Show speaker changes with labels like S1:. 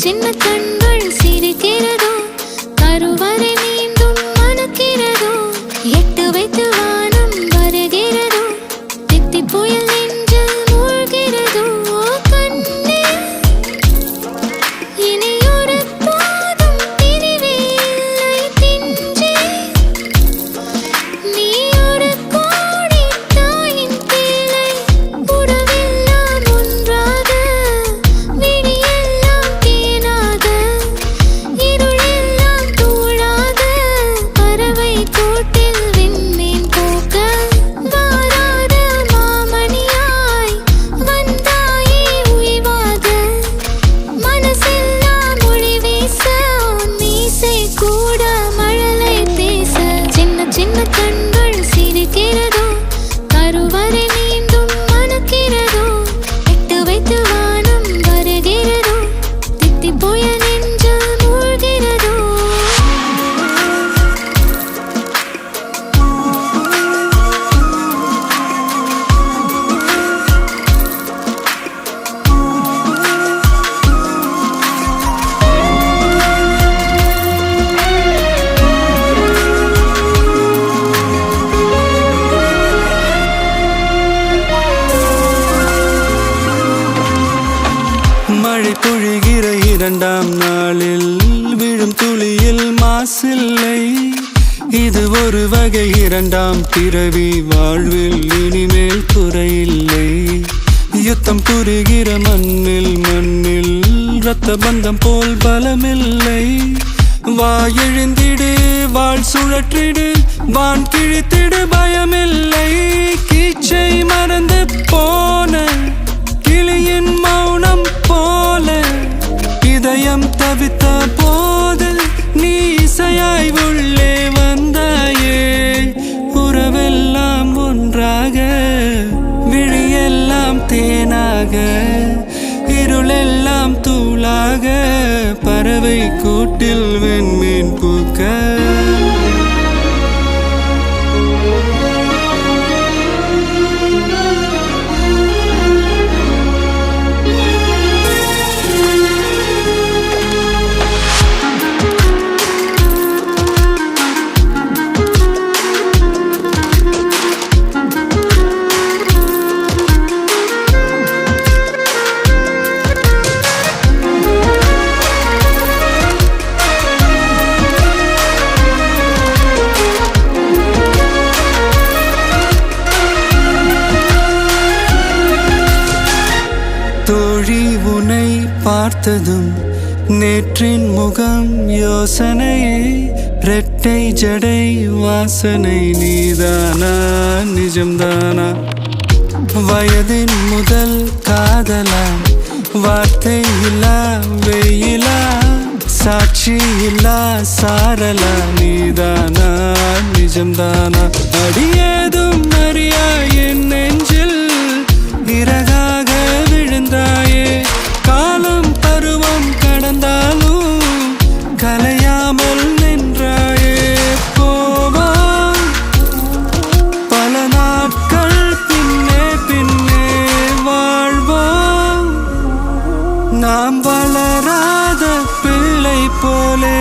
S1: சின்ன கண்கள் சிரிக்கிறதோ கருவறை மீண்டும் மணக்கிறதோ எட்டு வைத்து வானம் வருகிறதோ தித்தி புயல் நெஞ்சில் மூழ்கிறதோ கண்ணே இனியொரு போதும் பிரிவே இல்லை பிஞ்சே நீ ஒரு கோடி தாயின் பிள்ளை உறவெல்லாம் ஒன்றாக விழியெல்லாம் தேனாக இருளெல்லாம் தூளாக பறவை கூட்டில் விண்மீன் போக்க வாராத மாமணியாய் வந்தாயே உய்வாக மனசெல்லாம் மொழி வீச மீசை கூட மழலை பேச சின்ன சின்ன கண்கள் சிரிக்கிறதோ கருவறை மீண்டும் மணக்கிறதோ எட்டு வைத்து வானம் வருகிறதோ தித்தி புயல் நெஞ்சில் மூழ்கிறதோ
S2: மழை பொழிகிற இரண்டாம் நாளில் விழும் துளியில் மாசில்லை இது ஒரு வகை இரண்டாம் பிறவி வாழ்வில் இனிமேல் குறையில்லை யுத்தம் புரிகிற மண்ணில் இரத்த பந்தம் போல் பலமில்லை வா எழுந்திடு வாழ் சுழற்றிடு வான் கிழித்திடு பயமில்லை கீச்சை மறந்து போன கிளியின் மௌனம் போல இதயம் தவித்த போது நீ இசையாய் உள்ளே வந்தாயே உறவெல்லாம் ஒன்றாக விழியெல்லாம் தேனாக இருளெல்லாம் தூளாக பறவை கூட்டில் வெண்மீன் பூக்க தோழி உன்னை பார்த்ததும் நேற்றின் முகம் யோசனையே ரெட்டை ஜடை வாசனை நீதானா நிஜம்தானா வயதின் முதல் காதலா வார்த்தை இல்லா வெயிலா சாட்சி இல்லா சாரலா நீதானா நிஜம்தானா அடியேதும் அறியா என் நெஞ்சில் இறகாக விழுந்தாயே காலம் பருவம் கடந்தாலும் கலையாமல் நின்றாயே போவான் பல நாட்கள் பின்னே பின்னே வாழ்வோம் நாம் வளராத பிள்ளை போலே